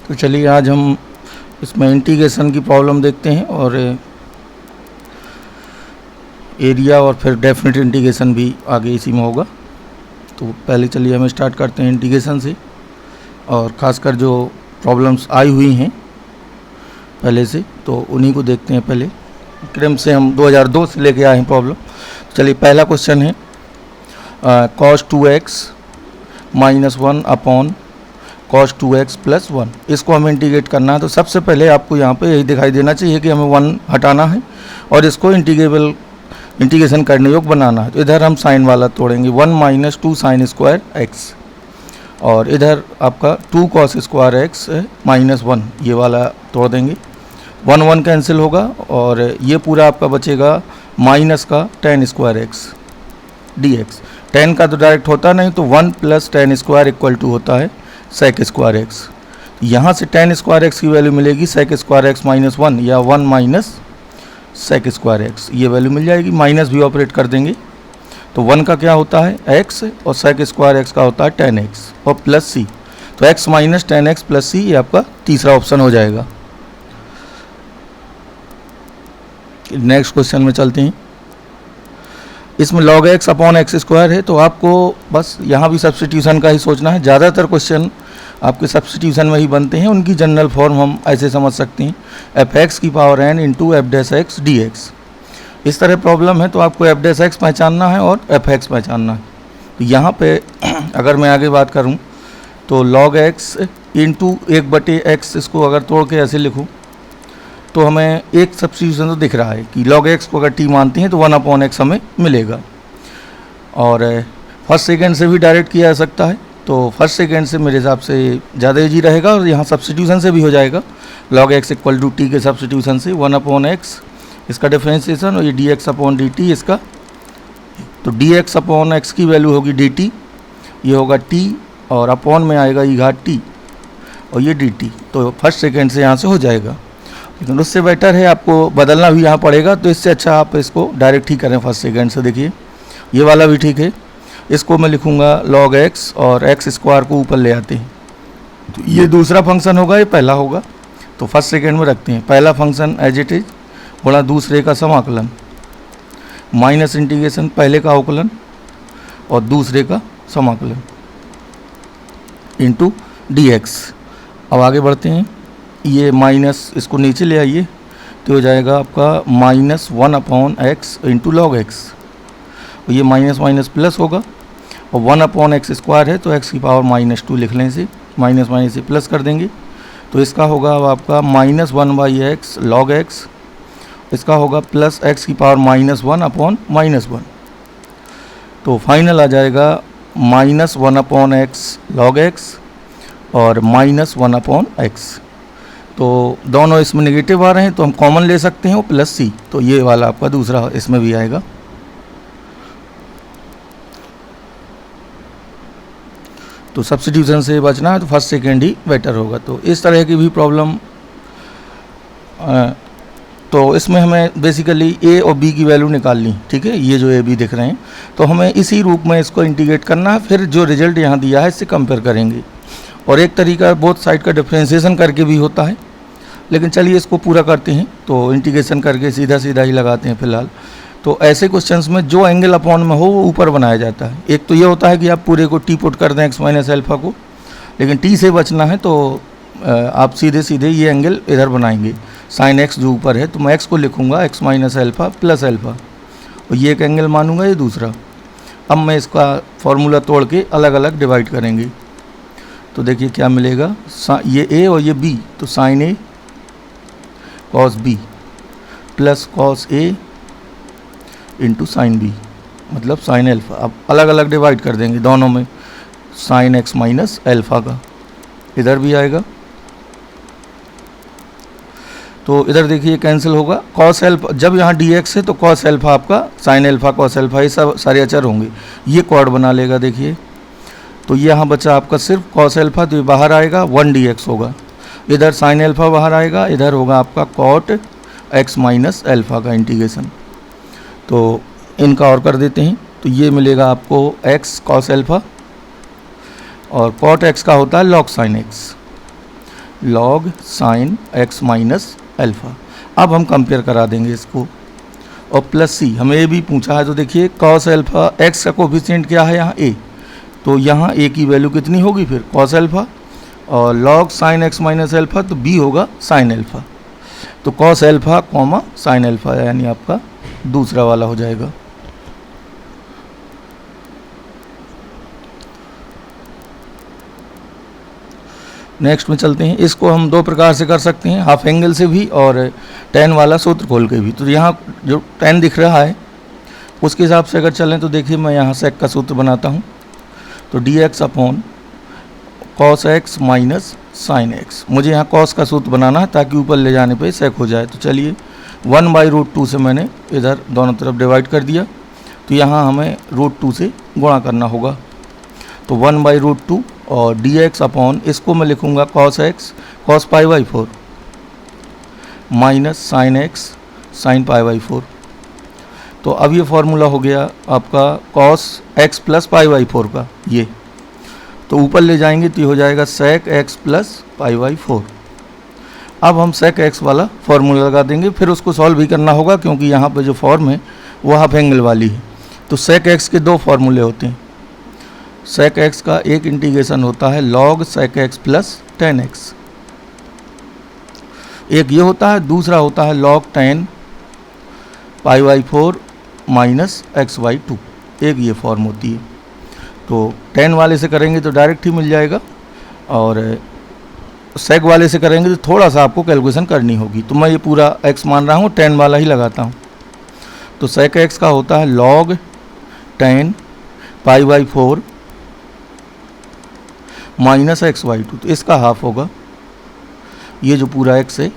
तो चलिए आज हम इसमें इंटीग्रेशन की प्रॉब्लम देखते हैं और एरिया और फिर डेफिनेट इंटीग्रेशन भी आगे इसी में होगा। तो पहले चलिए हम स्टार्ट करते हैं इंटीग्रेशन से, और ख़ासकर जो प्रॉब्लम्स आई हुई हैं पहले से तो उन्हीं को देखते हैं। पहले क्रम से हम 2002 से लेके आए हैं प्रॉब्लम। चलिए पहला क्वेश्चन है cos 2x - 1 upon cos 2x + 1, इसको हमें इंटीग्रेट करना है। तो सबसे पहले आपको यहाँ पे यही दिखाई देना चाहिए कि हमें 1 हटाना है और इसको इंटीग्रेशन करने योग्य बनाना है। तो इधर हम साइन वाला तोड़ेंगे, 1 - 2 sin² x, और इधर आपका 2 cos² x -1 ये वाला तोड़ देंगे। 1 कैंसिल होगा और ये पूरा आपका बचेगा माइनस का tan² x dx। tan का तो डायरेक्ट होता नहीं, तो 1 + tan² = होता है sec² x। यहाँ से tan² x की वैल्यू मिलेगी sec² x -1 या 1 - sec² x, ये वैल्यू मिल जाएगी। माइनस भी ऑपरेट कर देंगे तो 1 का क्या होता है x और sec² x का होता है tan x और प्लस c, तो x - tan x + c ये आपका तीसरा ऑप्शन हो जाएगा। नेक्स्ट क्वेश्चन में चलते हैं। इसमें log x अपॉन x² है, तो आपको बस यहाँ भी सब्स्टिट्यूशन का ही सोचना है। ज़्यादातर क्वेश्चन आपके सब्स्टिट्यूशन में ही बनते हैं। उनकी जनरल फॉर्म हम ऐसे समझ सकते हैं, f(x) की पावर n × f'(x) dx। इस तरह प्रॉब्लम है तो आपको f'(x) पहचानना है और f(x) पहचानना है। तो यहाँ पे अगर मैं आगे बात करूँ तो log x × 1/x, इसको अगर तोड़ के ऐसे लिखूँ तो हमें एक सब्स्टिट्यूशन तो दिख रहा है कि log x को अगर t मानते हैं तो 1/x हमें मिलेगा। और फर्स्ट सेकेंड से भी डायरेक्ट किया जा सकता है, तो फर्स्ट सेकेंड से मेरे हिसाब से ज़्यादा ईजी रहेगा और यहाँ सब्स्टिट्यूशन से भी हो जाएगा। log x = t के सब्स्टिट्यूशन से 1/x इसका डिफरेंशिएशन और ये dx/dt इसका, तो dx/x की वैल्यू होगी dt, ये होगा t और अपॉन में आएगा e घात t और ये dt। तो फर्स्ट सेकेंड से यहाँ से हो जाएगा, लेकिन उससे बेटर है आपको बदलना भी यहाँ पड़ेगा। तो इससे अच्छा आप इसको डायरेक्ट ही करें फर्स्ट सेकेंड से। देखिए ये वाला भी ठीक है, इसको मैं लिखूँगा log x और x² को ऊपर ले आते हैं, तो ये दूसरा फंक्शन होगा, ये पहला होगा। तो फर्स्ट सेकेंड में रखते हैं, पहला फंक्शन एज इट इज गुणा दूसरे का समाकलन माइनस इंटीग्रेशन पहले का अवकलन और दूसरे का समाकलन इंटू dx। अब आगे बढ़ते हैं, ये माइनस इसको नीचे ले आइए तो हो जाएगा आपका -1/x × log x, और ये माइनस प्लस होगा और 1/x² है तो x की पावर -2 लिख लें, इसे माइनस से प्लस कर देंगे। तो इसका होगा अब आपका -1/x log x, इसका होगा प्लस x की पावर -1/-1। तो फाइनल आ जाएगा -1/x log x और -1/x। तो दोनों इसमें नेगेटिव आ रहे हैं तो हम कॉमन ले सकते हैं वो +c, तो ये वाला आपका दूसरा इसमें भी आएगा। तो सब्स्टिट्यूशन से बचना है तो फर्स्ट सेकेंड ही बेटर होगा। तो इस तरह की भी प्रॉब्लम, तो इसमें हमें बेसिकली a और b की वैल्यू निकालनी, ठीक है, ये जो a b दिख रहे हैं, तो हमें इसी रूप में इसको इंटीग्रेट करना है। फिर जो रिजल्ट यहाँ दिया है इससे कंपेयर करेंगे, और एक तरीका बोथ साइड का डिफ्रेंशिएशन करके भी होता है, लेकिन चलिए इसको पूरा करते हैं। तो इंटीग्रेशन करके सीधा ही लगाते हैं फिलहाल। तो ऐसे क्वेश्चंस में जो एंगल अपॉन में हो वो ऊपर बनाया जाता है। एक तो ये होता है कि आप पूरे को t पुट कर दें x - α को, लेकिन t से बचना है तो आप सीधे ये एंगल इधर बनाएंगे, sin x जो ऊपर है तो मैं x को लिखूँगा x - α + α, और ये एक एंगल मानूंगा, ये दूसरा। अब मैं इसका फॉर्मूला तोड़ के अलग अलग डिवाइड करेंगे तो देखिए क्या मिलेगा, ये a और ये b, तो sin a cos b plus cos a × sin b मतलब sin α। अब अलग अलग डिवाइड कर देंगे दोनों में, sin x - α का इधर भी आएगा, तो इधर देखिए कैंसिल होगा। cos α जब यहाँ dx है तो cos α आपका sin α cos α ये सब सारे अचर होंगे, ये क्वाड बना लेगा। देखिए तो ये यहाँ बचा आपका सिर्फ cos α, तो ये बाहर आएगा 1 dx होगा, इधर sin α बाहर आएगा, इधर होगा आपका cot x - α का इंटीग्रेशन। तो इनका और कर देते हैं तो ये मिलेगा आपको x cos α और cot x का होता है log sin x। Log sine x minus alpha. अब हम कंपेयर करा देंगे इसको, और प्लस सी हमें ये भी पूछा है, तो देखिए कॉस अल्फ़ा एक्स का कोफिशिएंट क्या है यहाँ ए, तो यहाँ ए की वैल्यू कितनी होगी फिर कॉस अल्फ़ा, और log sine x minus alpha तो बी होगा साइन अल्फ़ा, तो cos alpha comma sine alpha यानी आपका दूसरा वाला हो जाएगा। नेक्स्ट में चलते हैं, इसको हम दो प्रकार से कर सकते हैं, हाफ एंगल से भी और tan वाला सूत्र खोल के भी। तो यहाँ जो tan दिख रहा है उसके हिसाब से अगर चलें तो देखिए मैं यहाँ sec का सूत्र बनाता हूँ, तो dx upon cos x minus sine x. मुझे यहाँ cos का सूत्र बनाना है ताकि ऊपर ले जाने पे sec हो जाए। तो चलिए 1/√2 से मैंने इधर दोनों तरफ डिवाइड कर दिया, तो यहाँ हमें √2 से गुणा करना होगा, तो 1/√2 और dx अपॉन इसको मैं लिखूँगा cos x cos π/4 minus sine x sine π/4। तो अब ये फार्मूला हो गया आपका cos x प्लस π/4 का, ये तो ऊपर ले जाएंगे तो ये हो जाएगा sec x प्लस π/4। अब हम sec x वाला फार्मूला लगा देंगे, फिर उसको सॉल्व भी करना होगा क्योंकि यहाँ पे जो फॉर्म है वो हाफ एंगल वाली है। तो sec x के दो फार्मूले होते हैं, sec x का एक इंटीग्रेशन होता है log sec x plus tan x, एक ये होता है, दूसरा होता है log tan π/4 माइनस x/2, एक ये फॉर्म होती है। तो tan वाले से करेंगे तो डायरेक्ट ही मिल जाएगा, और sec वाले से करेंगे तो थोड़ा सा आपको कैलकुलेशन करनी होगी। तो मैं ये पूरा x मान रहा हूँ, tan वाला ही लगाता हूँ। तो sec x का होता है log tan π/4 माइनस x/2, तो इसका हाफ होगा, ये जो पूरा x है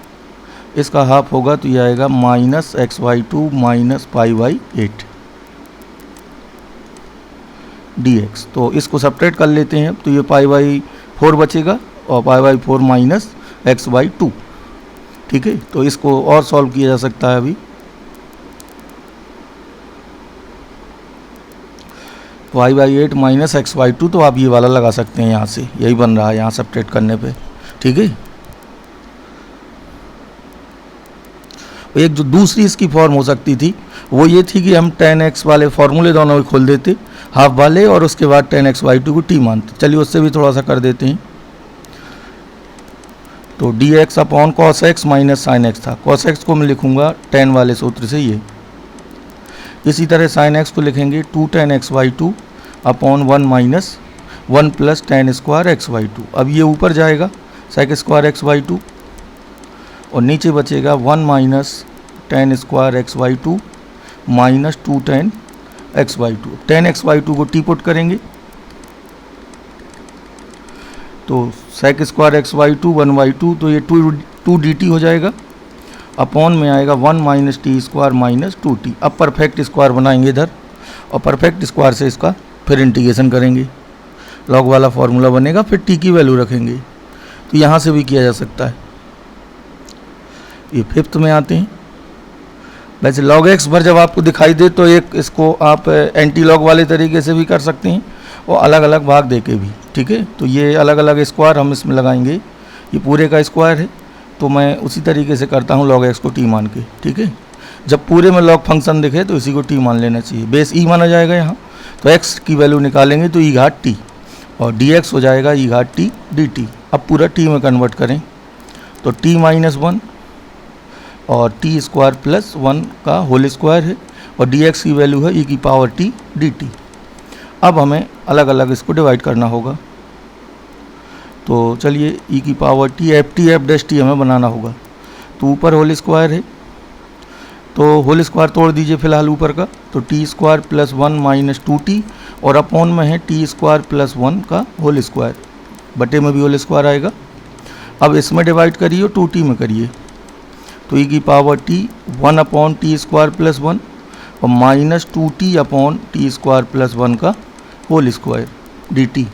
इसका हाफ होगा, तो ये आएगा माइनस x/2 माइनस π/8 dx। तो इसको सब्ट्रैक्ट कर लेते हैं, तो ये π/4 बचेगा और π/4 माइनस x/2, ठीक है। तो इसको और सॉल्व किया जा सकता है अभी, y/8 माइनस x/2, तो आप ये वाला लगा सकते हैं, यहाँ से यही बन रहा है यहाँ सब्ट्रैक्ट करने पे, ठीक है। एक जो दूसरी इसकी फॉर्म हो सकती थी वो ये थी कि हम tan x वाले फॉर्मूले दोनों ही खोल देते, हाफ वाले, और उसके बाद tan x/2 को t मानते। चलिए उससे भी थोड़ा सा कर देते हैं। तो dx upon cos x minus sine x था, cos x को मैं लिखूँगा tan वाले सूत्र से ये, इसी तरह sin x को लिखेंगे 2 tan x/2 upon 1 minus 1 plus tan square x/2। अब ये ऊपर जाएगा sec स्क्वायर x/2 और नीचे बचेगा 1 minus tan square x/2 minus 2 tan x/2। tan x/2 को टी पुट करेंगे तो sec स्क्वायर x/2 1/2, तो ये 2 dt हो जाएगा, अपॉन में आएगा 1 minus T square minus 2t। अब परफेक्ट स्क्वायर बनाएंगे इधर, और परफेक्ट स्क्वायर से इसका फिर इंटीग्रेशन करेंगे, लॉग वाला फार्मूला बनेगा, फिर t की वैल्यू रखेंगे। तो यहाँ से भी किया जा सकता है। ये फिफ्थ में आते हैं। वैसे log x पर जब आपको दिखाई दे तो एक इसको आप एंटी लॉग वाले तरीके से भी कर सकते हैं, और अलग अलग भाग दे के भी, ठीक है। तो ये अलग अलग स्क्वायर हम इसमें लगाएंगे, ये पूरे का स्क्वायर है, तो मैं उसी तरीके से करता हूँ log x को t मान के, ठीक है। जब पूरे में log फंक्शन दिखे तो इसी को t मान लेना चाहिए, बेस e माना जाएगा यहाँ। तो x की वैल्यू निकालेंगे तो e घात t, और dx हो जाएगा e घात t dt। अब पूरा t में कन्वर्ट करें तो t माइनस 1 और टी स्क्वायर प्लस 1 का होल स्क्वायर है, और dx की वैल्यू है e की पावर t dt। अब हमें अलग अलग इसको डिवाइड करना होगा, तो चलिए e की power t F dash T हमें बनाना होगा। तो ऊपर होल स्क्वायर है, तो होल स्क्वायर तोड़ दीजिए फिलहाल ऊपर का, तो T square plus 1 minus 2t, और अपॉन में है टी स्क्वायर प्लस 1 का होल स्क्वायर, बटे में भी होल स्क्वायर आएगा। अब इसमें डिवाइड करिए और 2t में करिए, तो e की power t 1 upon T square plus 1 और minus 2t upon T square plus 1 का होल स्क्वायर dt।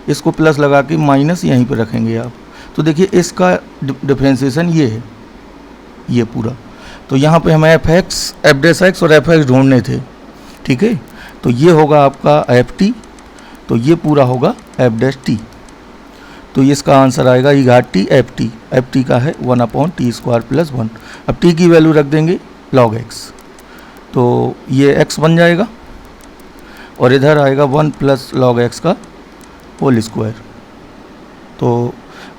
इसको प्लस लगा के माइनस यहीं पर रखेंगे आप। तो देखिए इसका डिफ्रेंसिएशन ये है, ये पूरा। तो यहाँ पे हमें एफ डैश एक्स और एफ एक्स ढूंढने थे, ठीक है। तो ये होगा आपका एफ टी, तो ये पूरा होगा एफ डैश टी। तो इसका आंसर आएगा ई घाट टी एफ टी का है 1/t² + 1। अब t की वैल्यू रख देंगे log x, तो ये x बन जाएगा और इधर आएगा 1 + log x का होल स्क्वायर, तो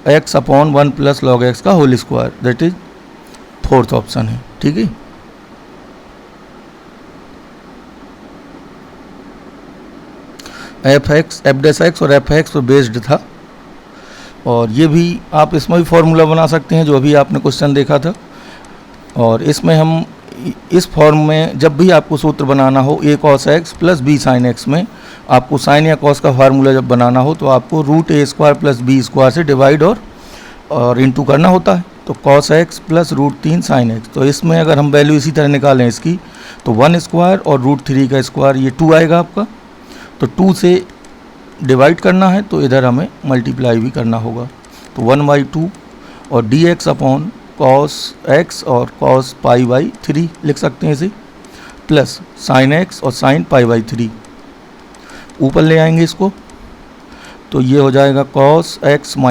x/1 + log x का whole square, that is 4th option है। ठीक है, f(x) और f(x) पर बेस्ड था, और ये भी आप इसमें भी फॉर्मूला बना सकते हैं जो अभी आपने क्वेश्चन देखा था। और इसमें हम इस फॉर्म में जब भी आपको सूत्र बनाना हो a cos x + b sin x में आपको साइन या कॉस का फार्मूला जब बनाना हो तो आपको √a² + b² से डिवाइड और इंटू करना होता है। तो cos x + √3 sin x, तो इसमें अगर हम वैल्यू इसी तरह निकालें इसकी तो 1² और √3 का स्क्वायर, ये 2 आएगा आपका, तो 2 से डिवाइड करना है तो इधर हमें मल्टीप्लाई भी करना होगा, तो 1/2 और dx/cos x और cos π/3 लिख सकते हैं इसे, प्लस sin x और sin π/3 ऊपर ले आएंगे इसको, तो ये हो जाएगा cos x -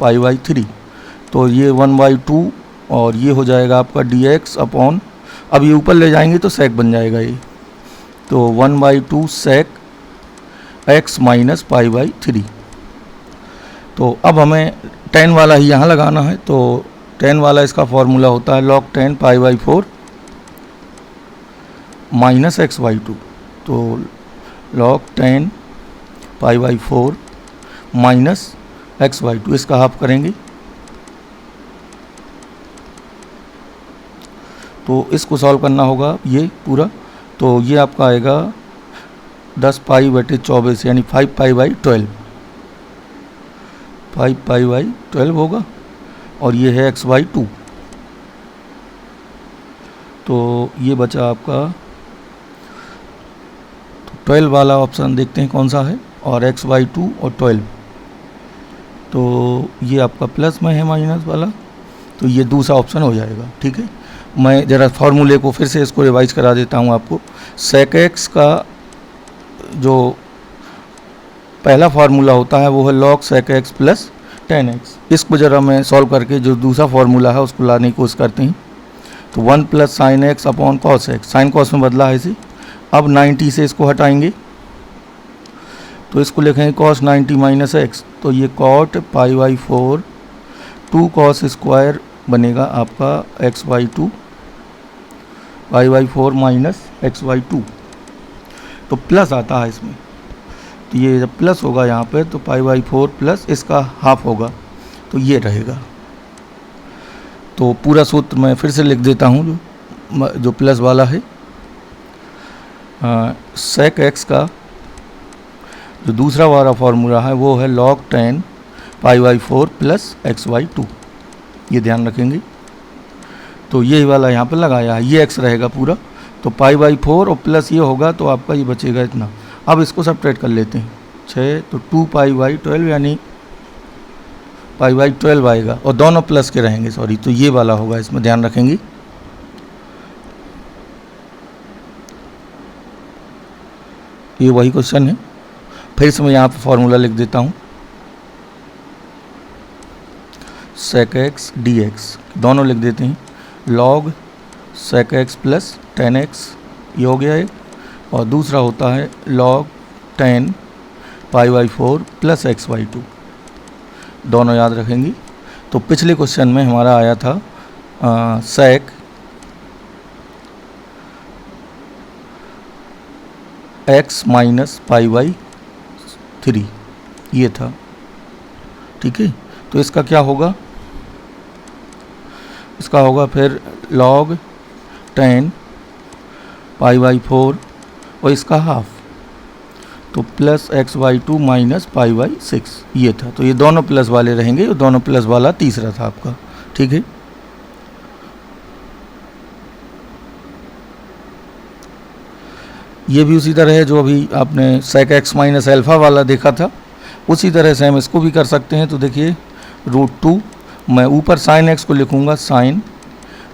π/3, तो ये 1/2 और ये हो जाएगा आपका dx/, अब ये ऊपर ले जाएंगे तो sec बन जाएगा ये, तो 1/2 sec x - π/3। तो अब हमें tan वाला ही यहाँ लगाना है, तो tan वाला इसका फॉर्मूला होता है log 10 π/4 - x/2, तो log 10 π/4 - x/2, इसका हाफ करेंगे तो इसको सॉल्व करना होगा ये पूरा, तो ये आपका आएगा 10π/24 यानी 5π/12, 5π/12 होगा, और ये है x/2, तो ये बचा आपका 12 वाला ऑप्शन, देखते हैं कौन सा है, और x/2 और 12, तो ये आपका प्लस में है माइनस वाला, तो ये दूसरा ऑप्शन हो जाएगा। ठीक है, मैं ज़रा फार्मूले को फिर से इसको रिवाइज करा देता हूँ आपको। sec x का जो पहला फार्मूला होता है वो है log sec x + tan x, इसको ज़रा मैं सॉल्व करके जो दूसरा फार्मूला है उसको लाने की कोशिश करते हैं, तो 1 + sin x/cos x, sine cos में बदला है इसे, अब 90 से इसको हटाएंगे तो इसको लिखेंगे cos 90 - x, तो ये cot π/4 2 cos² बनेगा आपका x/2 π/4 - x/2, तो प्लस आता है इसमें, तो ये जब प्लस होगा यहाँ पे तो π/4 प्लस इसका हाफ होगा, तो ये रहेगा। तो पूरा सूत्र मैं फिर से लिख देता हूँ जो प्लस वाला है, sec x का जो दूसरा वाला फार्मूला है वो है log 10 π/4 + x/2, ये ध्यान रखेंगे, तो यही वाला यहाँ पर लगाया है, ये x रहेगा पूरा, तो π/4 और प्लस ये होगा तो आपका ये बचेगा इतना। अब इसको सब्ट्रैक्ट कर लेते हैं, 6 तो 2π/12 यानी π/12 आएगा, और दोनों प्लस के रहेंगे, सॉरी, तो ये वाला होगा, इसमें ध्यान रखेंगे। ये वही क्वेश्चन है, फिर से मैं यहाँ पर फॉर्मूला लिख देता हूँ, sec x dx दोनों लिख देते हैं, log sec x + tan x, ये हो गया है, और दूसरा होता है log 10 π/4 + x/2, दोनों याद रखेंगे। तो पिछले क्वेश्चन में हमारा आया था sec x - π/3, ये था। ठीक है, तो इसका क्या होगा, इसका होगा फिर log 10 π/4 और इसका हाफ, तो प्लस x/2 - π/6, ये था। तो ये दोनों प्लस वाले रहेंगे, और दोनों प्लस वाला तीसरा था आपका। ठीक है, ये भी उसी तरह है जो अभी आपने sec x - अल्फ़ा वाला देखा था, उसी तरह से हम इसको भी कर सकते हैं। तो देखिए √2, मैं ऊपर sin x को लिखूँगा sin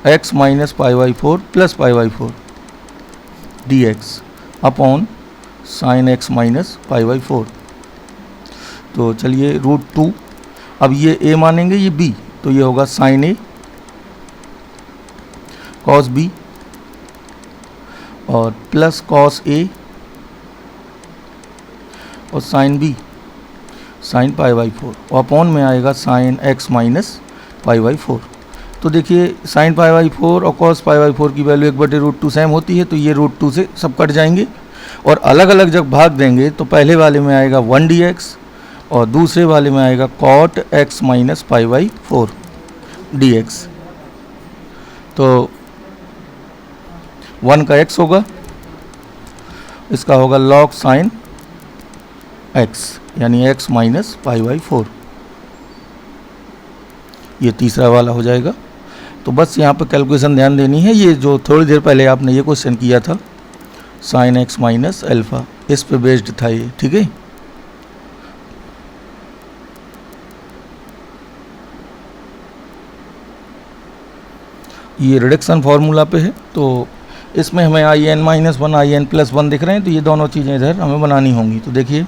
x - π/4 + π/4 dx upon sin x - π/4, तो चलिए √2 अब ये a मानेंगे, ये b, तो ये होगा साइन a कॉस b और प्लस कॉस a और sine b sine pi by 4 और अपॉन में आएगा sine x minus pi by 4। तो देखिए साइन पाई बाई 4 और कॉस पाई बाई 4 की वैल्यू 1/√2 सेम होती है, तो ये √2 से सब कट जाएंगे और अलग अलग जब भाग देंगे तो पहले वाले में आएगा 1 dx और दूसरे वाले में आएगा cot x minus pi by 4 dx। तो 1 का x होगा, इसका होगा log साइन x यानी x माइनस पाई बाई 4, ये तीसरा वाला हो जाएगा। तो बस यहाँ पर कैलकुलेशन ध्यान देनी है, ये जो थोड़ी देर पहले आपने ये क्वेश्चन किया था साइन x माइनस अल्फा, इस पे बेस्ड था ये, ठीक है। ये रिडक्शन फार्मूला पे है, तो इसमें हमें i n minus 1 i n plus 1 दिख रहे हैं, तो ये दोनों चीज़ें इधर हमें बनानी होंगी। तो देखिए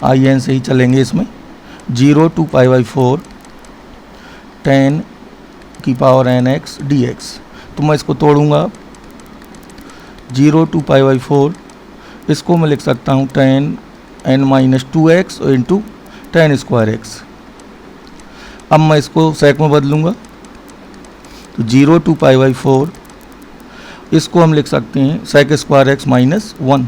i n से ही चलेंगे इसमें, 0 to पाई बाई 4 10 की पावर nx dx। तो मैं इसको तोड़ूंगा, 0 to पाई बाई 4 इसको मैं लिख सकता हूँ 10 n minus 2x into 10 square x। अब मैं इसको सेक में बदलूंगा, तो 0 to पाई बाई 4 इसको हम लिख सकते हैं sec square x minus 1।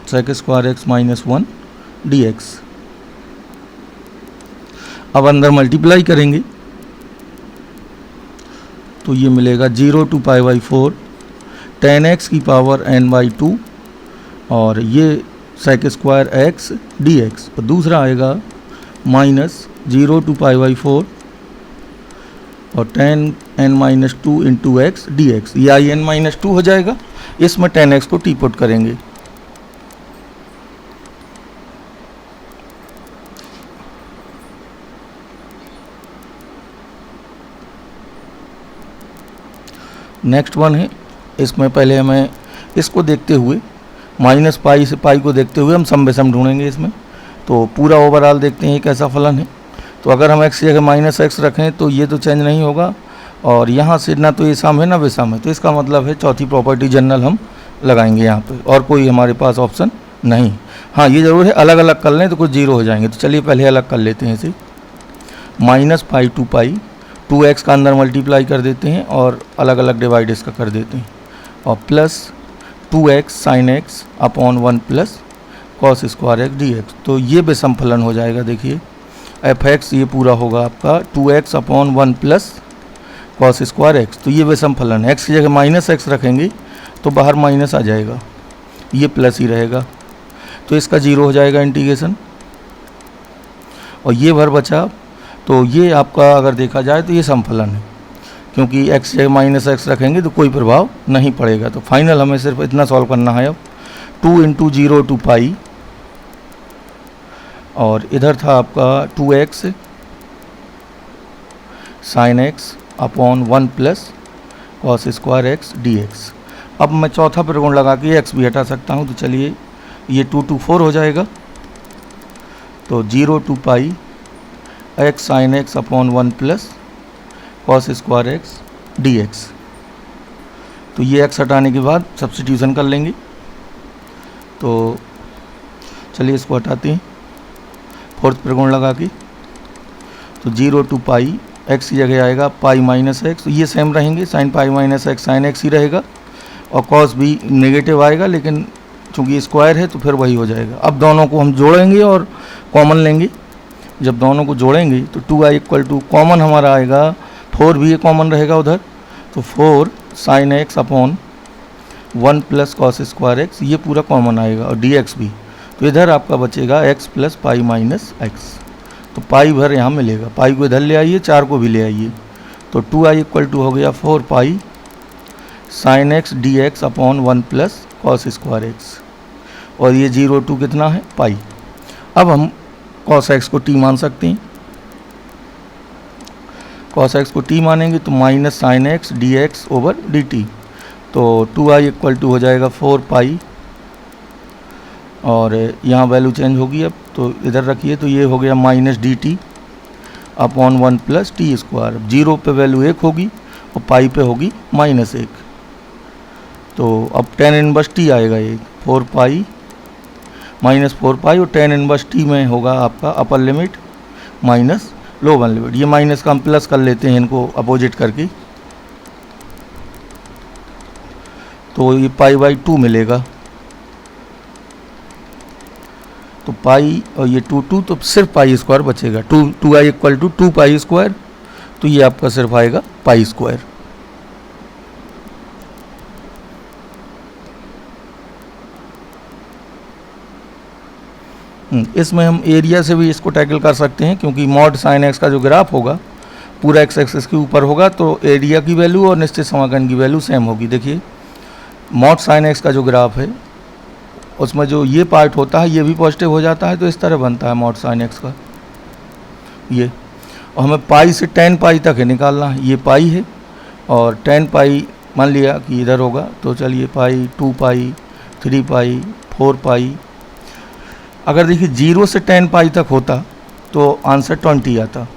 Sec square x minus 1 dx। अब अंदर मल्टीप्लाई करेंगे तो ये मिलेगा 0 to पाई बाई 4 10x की पावर n बाई 2 और ये सेक स्क्वायर x dx और दूसरा आएगा माइनस 0 to पाई बाई 4 और 10n minus 2 into x d x, ये आई n माइनस 2 हो जाएगा। इसमें 10x को टी पुट करेंगे। नेक्स्ट वन है, इसमें पहले हमें इसको देखते हुए माइनस पाई से पाई को देखते हुए हम सम बेसम ढूंढेंगे इसमें। तो पूरा ओवरऑल देखते हैं कैसा फलन है। तो अगर हम x की जगह माइनस एक्स रखें तो ये तो चेंज नहीं होगा और यहाँ से ना तो ये सम है ना विषम है, तो इसका मतलब है चौथी प्रॉपर्टी जनरल हम लगाएंगे यहाँ पे, और कोई हमारे पास ऑप्शन नहीं। हाँ ये ज़रूर है अलग अलग कर लें तो कुछ जीरो हो जाएंगे, तो चलिए पहले अलग कर लेते हैं इसे। Minus pi to pi 2x का अंदर मल्टीप्लाई कर देते हैं और अलग अलग डिवाइड इसका कर देते हैं और plus 2x sign x upon 1 plus cos square x d x. तो ये विषम फलन हो जाएगा। देखिए एफ एक्स ये पूरा होगा आपका 2x upon 1 plus cos square x. तो ये विषम फलन है। एक्स की जगह माइनस एक्स रखेंगे तो बाहर माइनस आ जाएगा, ये प्लस ही रहेगा, तो इसका जीरो हो जाएगा इंटीग्रेशन और ये भर बचा। तो ये आपका अगर देखा जाए तो ये समफलन है, क्योंकि x जगह माइनस एक्स रखेंगे तो कोई प्रभाव नहीं पड़ेगा। तो फाइनल हमें सिर्फ इतना सॉल्व करना है अब 2 इंटू 0 टू पाई और इधर था आपका 2x sign x upon 1 plus cos square x d x. अब मैं चौथा त्रिकोण लगा के x भी हटा सकता हूँ, तो चलिए ये 2 to 4 हो जाएगा। तो 0 to pi x sine x upon 1 plus cos square x d x. तो ये x हटाने के बाद सब्स्टिट्यूशन कर लेंगे। तो चलिए इसको हटाते हैं फोर्थ त्रिकोण लगा के। तो 0 टू पाई x की जगह आएगा पाई माइनस एक्स, ये सेम रहेंगे, sine pi minus x sine x ही रहेगा और कॉस भी नेगेटिव आएगा, लेकिन चूँकि स्क्वायर है तो फिर वही हो जाएगा। अब दोनों को हम जोड़ेंगे और कॉमन लेंगे। जब दोनों को जोड़ेंगे तो 2i इक्वल टू कॉमन हमारा आएगा 4 भी कॉमन रहेगा उधर, तो 4 sign x upon 1 plus cos square x, ये पूरा कॉमन आएगा और डी एक्स भी। तो इधर आपका बचेगा x plus pi minus x. तो पाई भर यहाँ मिलेगा, पाई को इधर ले आइए, 4 को भी ले आइए। तो 2i इक्वल टू हो गया 4 pi sine x d x upon 1 plus cos square x और ये 0 टू कितना है पाई। अब हम कॉस एक्स को t मान सकते हैं। कॉस एक्स को t मानेंगे तो minus sign x d x over D T. तो 2i इक्वल टू हो जाएगा 4 पाई, और यहाँ वैल्यू चेंज होगी अब, तो इधर रखिए, तो ये हो गया minus D T upon 1 plus T square. Zero पे वैल्यू 1 होगी और पाई पे होगी -1। तो अब tan इनवर्स टी आएगा, ये 4 पाई -4 पाई, और tan इनवर्स टी में होगा आपका upper limit minus lower limit. ये माइनस का हम प्लस कर लेते हैं इनको अपोजिट करके, तो ये π/2 मिलेगा। तो पाई और ये 2 तो सिर्फ पाई स्क्वायर बचेगा। 2i equal to 2 pi square, तो ये आपका सिर्फ आएगा पाई स्क्वायर। इसमें हम एरिया से भी इसको टैकल कर सकते हैं, क्योंकि मॉड साइन एक्स का जो ग्राफ होगा पूरा एक्स एक्सिस के ऊपर होगा, तो एरिया की वैल्यू और निश्चित समाकलन की वैल्यू सेम होगी। देखिए मॉड साइन एक्स का जो ग्राफ है उसमें जो ये पार्ट होता है ये भी पॉजिटिव हो जाता है, तो इस तरह बनता है मॉड साइन एक्स का ये। और हमें पाई से 10 पाई तक है निकालना है, ये पाई है और 10 पाई मान लिया कि इधर होगा, तो चलिए पाई, 2 पाई, 3 पाई, 4 पाई। अगर देखिए 0 से 10 पाई तक होता तो आंसर 20 आता,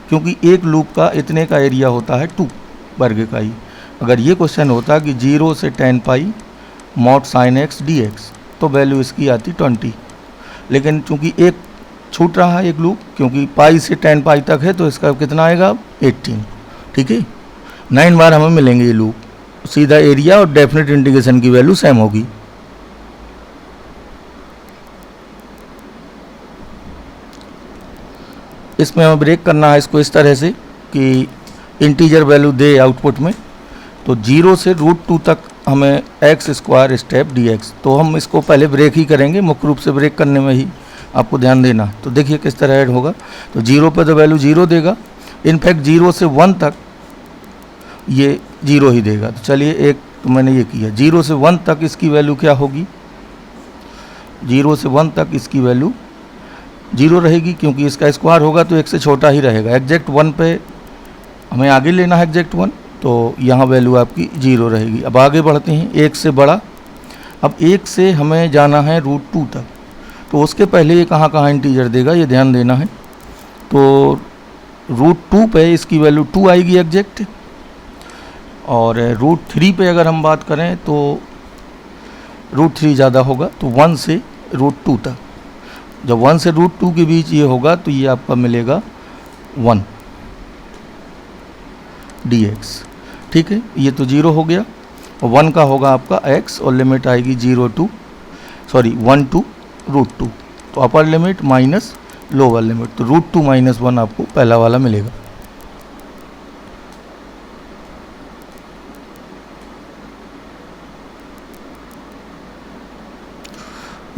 क्योंकि एक लूप का इतने का एरिया होता है 2 वर्ग का ही। अगर ये क्वेश्चन होता कि 0 से 10 pi mod sine x d x, तो वैल्यू इसकी आती 20। लेकिन चूंकि एक छूट रहा है एक लूप, क्योंकि पाई से 10 पाई तक है, तो इसका कितना आएगा अब 18। ठीक है, 9 बार हमें मिलेंगे ये लूप, सीधा एरिया और डेफिनेट इंटीग्रेशन की वैल्यू सेम होगी। इसमें हमें ब्रेक करना है इसको इस तरह से कि इंटीजर वैल्यू दे आउटपुट में, तो 0 से √2 तक हमें एक्स स्क्वायर स्टेप dx। तो हम इसको पहले ब्रेक ही करेंगे, मुख्य रूप से ब्रेक करने में ही आपको ध्यान देना। तो देखिए किस तरह ऐड होगा, तो 0 पे तो वैल्यू 0 देगा, इनफैक्ट 0 से 1 तक ये 0 ही देगा। तो चलिए एक तो मैंने ये किया, 0 से 1 तक इसकी वैल्यू क्या होगी, 0 से 1 तक इसकी वैल्यू 0 रहेगी, क्योंकि इसका स्क्वायर होगा तो 1 से छोटा ही रहेगा। एग्जैक्ट 1 पे हमें आगे लेना है, एग्जैक्ट 1, तो यहाँ वैल्यू आपकी 0 रहेगी। अब आगे बढ़ते हैं, 1 से बड़ा। अब 1 से हमें जाना है √2 तक, तो उसके पहले ये कहाँ कहाँ इंटीजर देगा ये ध्यान देना है। तो √2 पे इसकी वैल्यू 2 आएगी एग्जैक्ट, और √3 पे अगर हम बात करें तो √3 ज़्यादा होगा, तो 1 से √2 तक। जब 1 से √2 के बीच ये होगा तो ये आपका मिलेगा 1 dx। ठीक है, ये तो 0 हो गया, और 1 का होगा आपका x, और लिमिट आएगी 1 टू √2। तो upper limit minus lower limit, तो √2 - 1 आपको पहला वाला मिलेगा।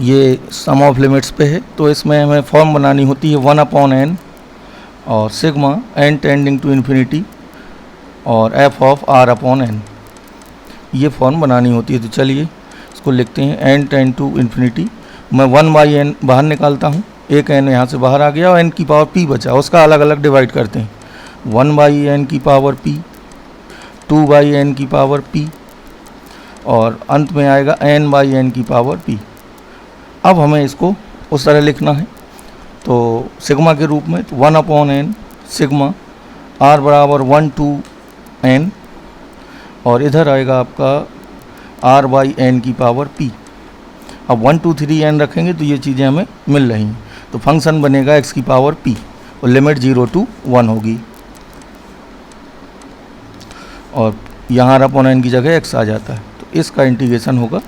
ये सम ऑफ लिमिट्स पे है, तो इसमें हमें फॉर्म बनानी होती है 1/n और sigma n tending to infinity और f ऑफ r/n, ये फॉर्म बनानी होती है। तो चलिए इसको लिखते हैं, n टेंड टू इन्फिनिटी। मैं 1/n बाहर निकालता हूँ, एक n यहाँ से बाहर आ गया और n की पावर p बचा, उसका अलग अलग डिवाइड करते हैं। 1/n की पावर p, 2/n की पावर p, और अंत में आएगा n/n की पावर p। अब हमें इसको उस तरह लिखना है, तो सिग्मा के रूप में, तो 1/n सिग्मा r बराबर 1 to n, और इधर आएगा आपका r/n की पावर p। अब 1 2 3 n रखेंगे तो ये चीज़ें हमें मिल रही हैं, तो फंक्शन बनेगा x की पावर p, और लिमिट 0 to 1 होगी, और यहाँ r/n की जगह x आ जाता है, तो इसका इंटीग्रेशन होगा।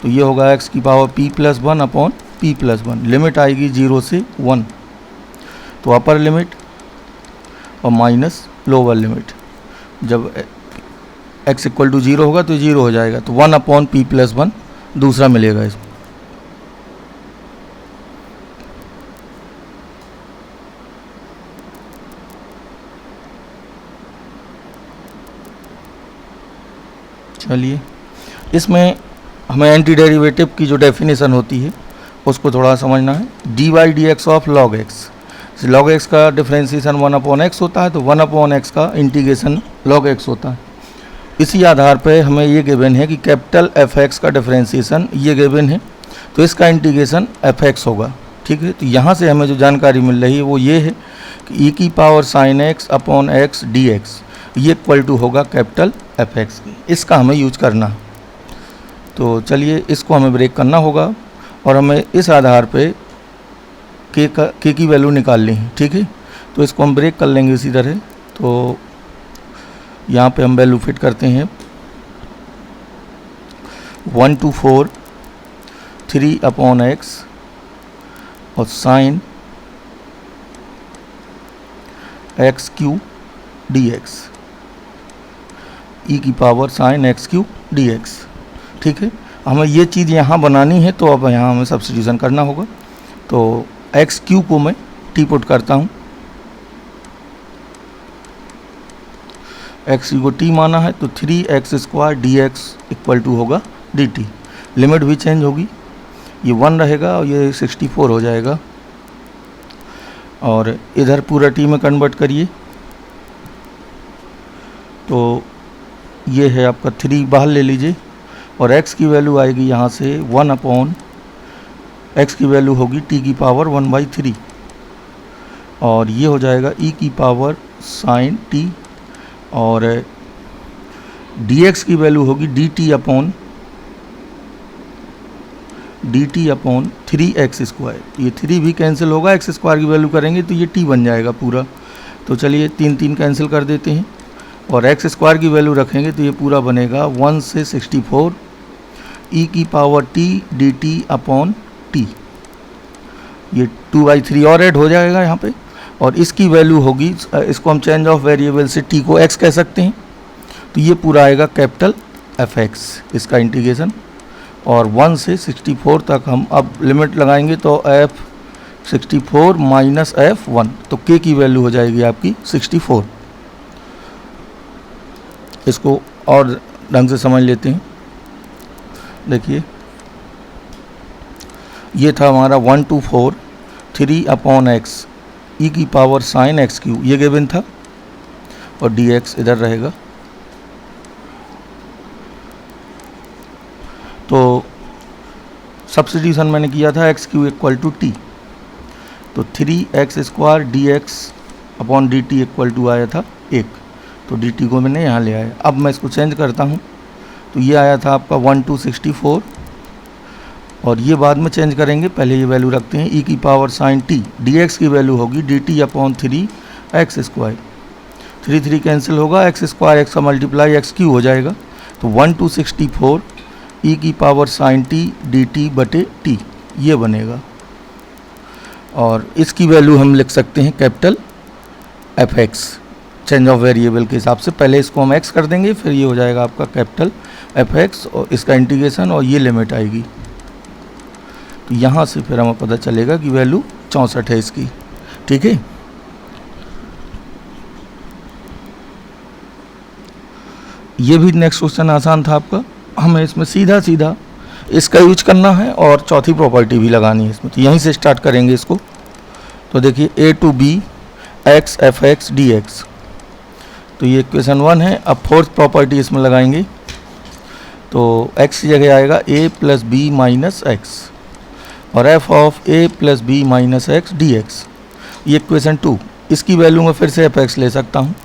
तो ये होगा x की पावर p+1/p+1, लिमिट आएगी 0 से 1, तो अपर लिमिट और माइनस लोअर लिमिट। जब x इक्वल टू 0 होगा तो 0 हो जाएगा, तो 1/p+1 दूसरा मिलेगा इसमें। चलिए इसमें हमें एंटी डेरिवेटिव की जो डेफिनेशन होती है उसको थोड़ा समझना है। dy/dx of log x, log x का डिफ्रेंसिएशन 1/x होता है, तो 1/x का इंटीग्रेशन log x होता है। इसी आधार पे हमें ये गिवन है कि कैपिटल एफ एक्स का डिफरेंशिएशन ये गिवन है, तो इसका इंटीग्रेशन एफ एक्स होगा। ठीक है, तो यहाँ से हमें जो जानकारी मिल रही है वो ये है कि ई की power sine x upon x d x ये इक्वल टू होगा कैपिटल एफ एक्स। इसका हमें यूज करना है। तो चलिए इसको हमें ब्रेक करना होगा और हमें इस आधार पे के की वैल्यू निकालनी है। ठीक है, तो इसको हम ब्रेक कर लेंगे इसी तरह। तो यहाँ पे हम वैल्यू फिट करते हैं 1 to 4 3 अपॉन एक्स और sine x cube d x e की power sine x cube d x. ठीक है, हमें ये चीज़ यहाँ बनानी है, तो अब यहाँ हमें सब्स्टिट्यूशन करना होगा। तो एक्स क्यू को मैं टी पुट करता हूँ, एक्स को टी माना है, तो 3x² d x equal to होगा डी टी। लिमिट भी चेंज होगी, ये 1 रहेगा और ये 64 हो जाएगा। और इधर पूरा टी में कन्वर्ट करिए, तो ये है आपका 3 बाहर ले लीजिए और x की वैल्यू आएगी यहाँ से 1 अपॉन x की वैल्यू होगी t की पावर 1/3 और ये हो जाएगा e की पावर साइन t और dx की वैल्यू होगी dt अपॉन 3x²। ये 3 भी कैंसिल होगा, x² की वैल्यू करेंगे तो ये t बन जाएगा पूरा। तो चलिए 3 कैंसिल कर देते हैं और x² की वैल्यू रखेंगे तो ये पूरा बनेगा 1 से 64 e की power t dt upon t। ये 2/3 और ऐड हो जाएगा यहाँ पे और इसकी वैल्यू होगी, इसको हम चेंज ऑफ वेरिएबल से t को x कह सकते हैं, तो ये पूरा आएगा कैपिटल एफ एक्स इसका इंटीग्रेशन। और 1 से 64 तक हम अब लिमिट लगाएंगे तो f64 माइनस f1, तो k की वैल्यू हो जाएगी आपकी 64। इसको और ढंग से समझ लेते हैं। देखिए ये था हमारा 1 to 4 3 अपॉन एक्स ई की पावर साइन एक्स क्यू, ये गिवन था और डी एक्स इधर रहेगा। तो सब्स्टिट्यूशन मैंने किया था x cube equal to t, तो 3x² d x upon d t equal to आया था 1, तो डी टी को मैंने यहाँ ले आया। अब मैं इसको चेंज करता हूँ, तो ये आया था आपका 1 to 64 और ये बाद में चेंज करेंगे, पहले ये वैल्यू रखते हैं। e की power sign t D x की वैल्यू होगी dt अपॉन 3x²। 3 कैंसिल होगा, x² x का मल्टीप्लाई एक्स क्यू हो जाएगा, तो 1 to 64 e की पावर साइन t dt बटे t ये बनेगा। और इसकी वैल्यू हम लिख सकते हैं capital F x change of variable के हिसाब से। पहले इसको हम x कर देंगे, फिर ये हो जाएगा आपका कैपिटल एफ एक्स और इसका इंटीग्रेशन और ये लिमिट आएगी। तो यहाँ से फिर हमें पता चलेगा कि वैल्यू 64 है इसकी। ठीक है, ये भी नेक्स्ट क्वेश्चन आसान था आपका। हमें इसमें सीधा इसका यूज करना है और चौथी प्रॉपर्टी भी लगानी है इसमें, तो यहीं से स्टार्ट करेंगे इसको। तो देखिए a to b x F x d x, तो ये इक्वेशन 1 है। अब फोर्थ प्रॉपर्टी इसमें लगाएंगे, तो x की जगह आएगा a plus b minus x और f of a plus b minus x d x, ये इक्वेशन 2। इसकी वैल्यू में फिर से एफ एक्स ले सकता हूँ,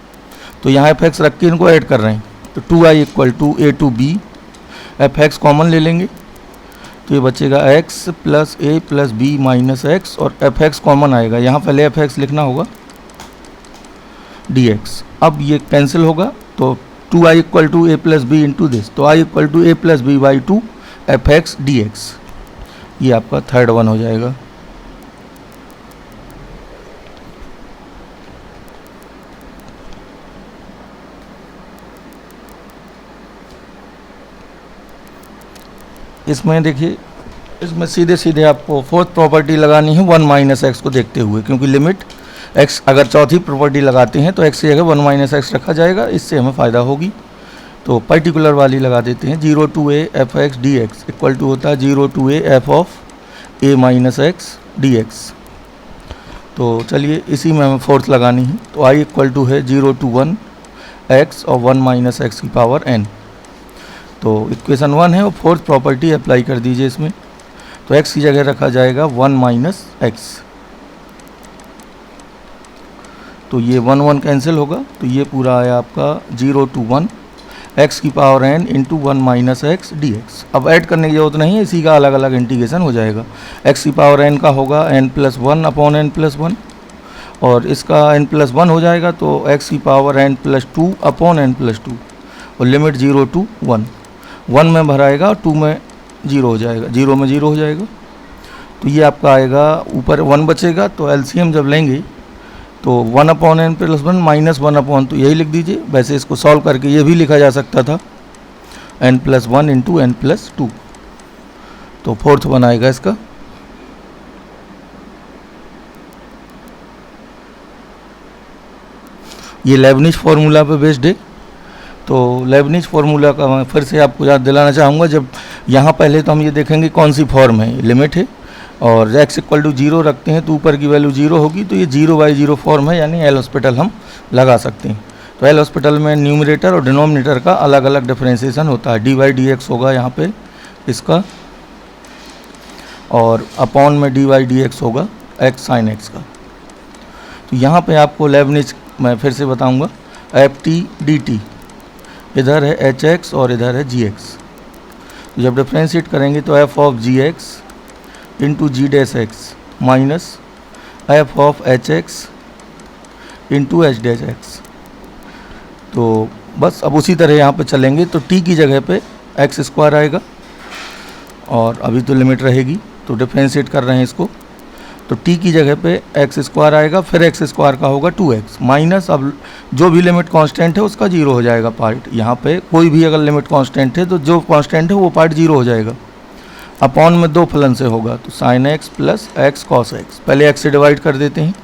तो यहाँ एफ एक्स रख के इनको ऐड कर रहे हैं, तो 2i equal to a to b, f x common ले लेंगे तो ये बचेगा x plus a plus b minus x और एफ एक्स कॉमन आएगा, यहाँ पहले एफ एक्स लिखना होगा dx। अब ये कैंसिल होगा, तो 2i equal to a plus b into this, तो i equal to a plus b by 2 f x d x, ये आपका थर्ड वन हो जाएगा। इसमें देखिए, इसमें सीधे आपको फोर्थ प्रॉपर्टी लगानी है 1 माइनस एक्स को देखते हुए, क्योंकि लिमिट x अगर चौथी प्रॉपर्टी लगाते हैं तो x की जगह 1 माइनस एक्स रखा जाएगा, इससे हमें फ़ायदा होगी। तो पर्टिकुलर वाली लगा देते हैं, 0 to a f x d x equal to होता है 0 to a f of a minus x d x. तो चलिए इसी में हमें फोर्थ लगानी है, तो i इक्वल टू है 0 to 1 एक्स और 1 माइनस एक्स की पावर n। तो इक्वेशन 1 है और फोर्थ प्रॉपर्टी अप्लाई कर दीजिए इसमें। तो x की जगह रखा जाएगा 1 माइनस एक्स। तो ये 1 1 कैंसिल होगा, तो ये पूरा आया आपका 0 to 1 x की power n into 1 minus x d x. अब ऐड करने की जरूरत नहीं है, इसी का अलग अलग इंटीग्रेशन हो जाएगा। x की पावर n का होगा n plus 1 upon n plus 1, और इसका n प्लस 1 हो जाएगा तो x की power n plus 2 upon n plus 2, और लिमिट 0 to 1। 1 में भराएगा और 2 में 0 हो जाएगा, 0 में 0 हो जाएगा। तो ये आपका आएगा, ऊपर 1 बचेगा, तो एलसीएम जब लेंगे तो 1 upon n plus 1 minus 1 upon, तो यही लिख दीजिए। वैसे इसको सॉल्व करके ये भी लिखा जा सकता था n plus 1 into n plus 2। तो फोर्थ वन आएगा इसका। ये लेबनिज फार्मूला पे बेस्ड है। तो लेबनिज फार्मूला का मैं फिर से आपको याद दिलाना चाहूँगा। जब यहाँ पहले तो हम ये देखेंगे कौन सी फॉर्म है, लिमिट है, और x इक्वल टू 0 रखते हैं तो ऊपर की वैल्यू 0 होगी, तो ये 0/0 फॉर्म है, यानी एल हॉस्पिटल हम लगा सकते हैं। तो एल हॉस्पिटल में न्यूमरेटर और डिनोमिनेटर का अलग अलग डिफरेंशिएशन होता है। dy/dx होगा यहाँ पे इसका, और अपॉन में dy/dx होगा x sin x का। तो यहाँ पे आपको लेबनिज मैं फिर से बताऊँगा, ft/dt, इधर है hx और इधर है gx। तो जब डिफ्रेंशिएट करेंगे तो f of gx into g dash x minus f of h x into h dash x. तो बस अब उसी तरह यहाँ पे चलेंगे, तो t की जगह पे एक्स स्क्वायर आएगा, और अभी तो लिमिट रहेगी, तो डिफ्रेंशिएट कर रहे हैं इसको, तो t की जगह पे एक्स स्क्वायर आएगा, फिर एक्स स्क्वायर का होगा 2x माइनस, अब जो भी लिमिट कांस्टेंट है उसका 0 हो जाएगा पार्ट। यहाँ पे कोई भी अगर लिमिट कांस्टेंट है तो जो कांस्टेंट है वो पार्ट 0 हो जाएगा। अपॉन में दो फलन से होगा, तो sine x plus x cos x, पहले एक्स से डिवाइड कर देते हैं,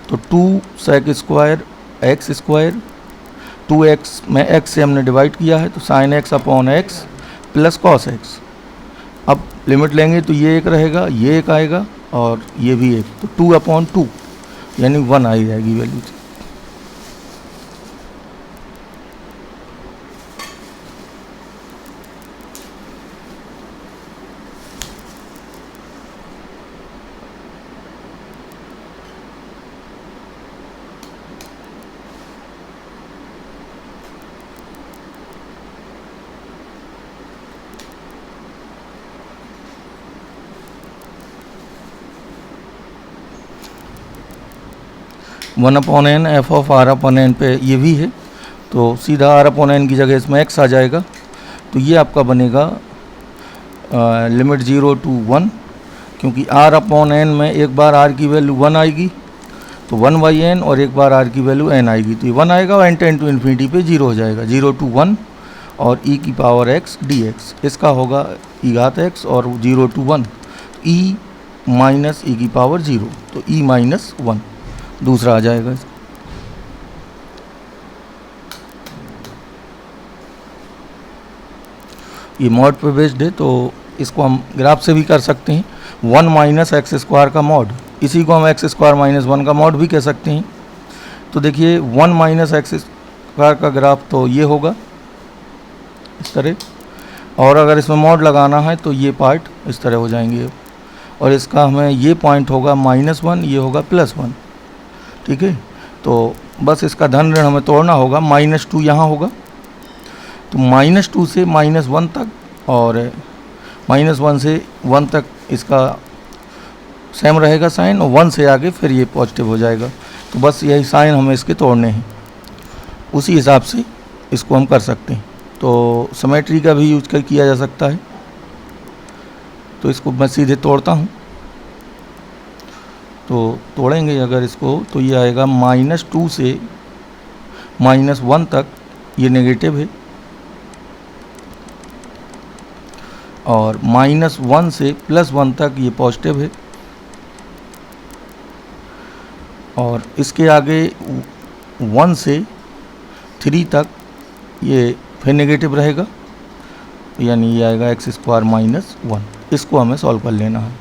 तो 2 sec square x square, 2x में x से हमने डिवाइड किया है, तो sign x upon x plus cos x. अब लिमिट लेंगे तो ये एक रहेगा, ये एक आएगा, और ये भी एक, तो 2/2 यानी 1 आई जाएगी value. One upon n f of r upon n पे ये भी है, तो सीधा आर अपॉन एन की जगह इसमें एक्स आ जाएगा। तो ये आपका बनेगा लिमिट 0 to 1, क्योंकि आर अपॉन एन में एक बार आर की वैल्यू 1 आएगी तो 1/n, और एक बार आर की वैल्यू n आएगी तो ये 1 आएगा, और n टेंड टू इन्फिनिटी पे 0 हो जाएगा, 0 to 1 और e की पावर x dx। इसका होगा e घात x, और 0 to 1 e माइनस e की पावर 0, तो e माइनस 1 दूसरा आ जाएगा। ये मॉड पे बेस्ड है, तो इसको हम ग्राफ से भी कर सकते हैं। 1 माइनस एक्स स्क्वायर का मॉड, इसी को हम एक्स स्क्वायर माइनस 1 का मॉड भी कह सकते हैं। तो देखिए 1 माइनस एक्स स्क्वायर का ग्राफ तो ये होगा इस तरह, और अगर इसमें मॉड लगाना है तो ये पार्ट इस तरह हो जाएंगे, और इसका हमें ये पॉइंट होगा -1, ये होगा +1। ठीक है, तो बस इसका धन ऋण हमें तोड़ना होगा। -2 यहाँ होगा, तो -2 से -1 तक, और -1 से 1 तक इसका सेम रहेगा साइन, और 1 से आगे फिर ये पॉजिटिव हो जाएगा। तो बस यही साइन हमें इसके तोड़ने हैं, उसी हिसाब से इसको हम कर सकते हैं। तो सिमेट्री का भी यूज किया जा सकता है। तो इसको मैं सीधे तोड़ता हूँ, तो तोड़ेंगे अगर इसको तो ये आएगा -2 से -1 तक ये नेगेटिव है, और -1 से +1 तक ये पॉजिटिव है, और इसके आगे 1 से 3 तक ये फिर नेगेटिव रहेगा, यानी ये आएगा x स्क्वायर -1। इसको हमें सॉल्व कर लेना है।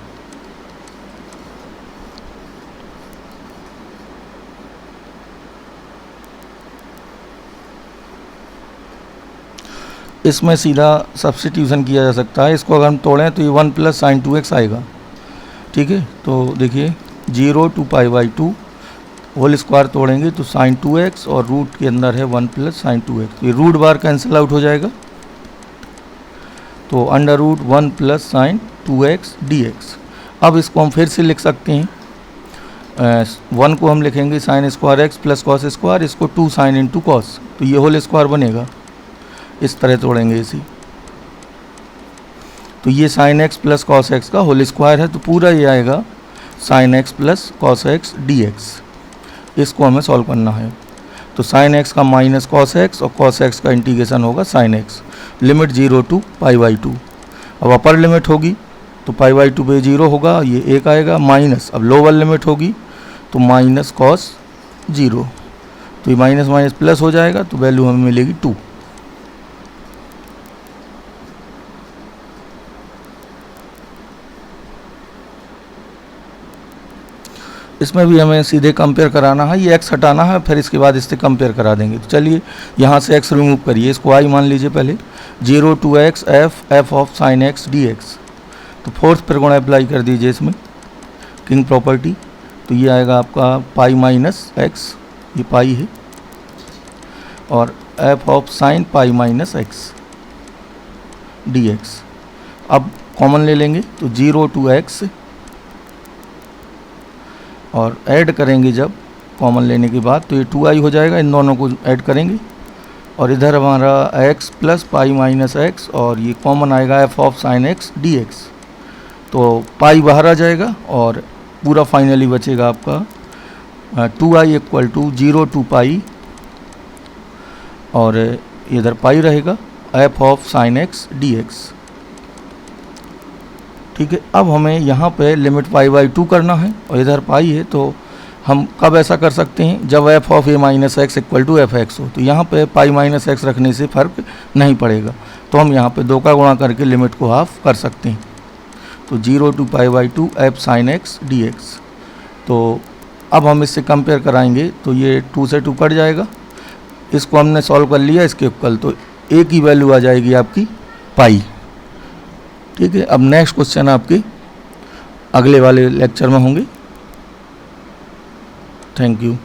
इसमें सीधा सब्स्टिट्यूशन किया जा सकता है। इसको अगर हम तोड़ें तो ये 1 प्लस साइन 2x आएगा। ठीक है, तो देखिए 0 to pi by 2 whole square तोड़ेंगे तो साइन 2x और रूट के अंदर है 1 प्लस साइन 2x। ये रूट बार कैंसिल आउट हो जाएगा, तो under root 1 plus sine 2x dx। अब इसको हम फिर से लिख सकते हैं, 1 को हम लिखेंगे sine square x plus cos square, इसको 2 साइन इंटू कॉस, तो ये होल स्क्वायर बनेगा। इस तरह तोड़ेंगे इसी, तो ये sine x plus cos x का होल स्क्वायर है, तो पूरा ये आएगा sine x plus cos x dx। इसको हमें सॉल्व करना है, तो साइन x का माइनस कॉस x और कॉस x का इंटीग्रेशन होगा sine x। Limit 0 to pi by 2। अब अपर लिमिट होगी तो पाई बाई 2 पे 0 होगा, ये 1 आएगा, माइनस अब लोअर लिमिट होगी तो माइनस कॉस 0, तो ये माइनस माइनस प्लस हो जाएगा, तो वैल्यू हमें मिलेगी 2। इसमें भी हमें सीधे कंपेयर कराना है, ये x हटाना है, फिर इसके बाद इससे कंपेयर करा देंगे। तो चलिए यहाँ से x रिमूव करिए, इसको y मान लीजिए पहले। 0 to x f of sine x dx। तो फोर्थ त्रिकोण अप्लाई कर दीजिए इसमें, किंग प्रॉपर्टी, तो ये आएगा आपका पाई माइनस x, ये पाई है, और f of sign pi minus x dx। अब कॉमन ले लेंगे तो 0 टू x, और ऐड करेंगे जब कॉमन लेने के बाद तो ये 2i हो जाएगा, इन दोनों को ऐड करेंगे, और इधर हमारा x plus pi minus x, और ये कॉमन आएगा f of sine x dx। तो पाई बाहर आ जाएगा और पूरा फाइनली बचेगा आपका 2i इक्वल टू 0 टू पाई, और इधर पाई रहेगा f of sine x dx। ठीक है, अब हमें यहाँ पे लिमिट पाई बाई 2 करना है, और इधर पाई है, तो हम कब ऐसा कर सकते हैं, जब f of a minus x equal to f x हो। तो यहाँ पे पाई माइनस एक्स रखने से फ़र्क नहीं पड़ेगा, तो हम यहाँ पे 2 का गुणा करके लिमिट को हाफ कर सकते हैं। तो 0 to pi by 2 f sine x dx। तो अब हम इससे कंपेयर कराएंगे, तो ये 2 से 2 कट जाएगा, इसको हमने सॉल्व कर लिया इसके इक्वल, तो a की वैल्यू आ जाएगी आपकी पाई। ठीक है, अब नेक्स्ट क्वेश्चन आपके अगले वाले लेक्चर में होंगे। Thank you.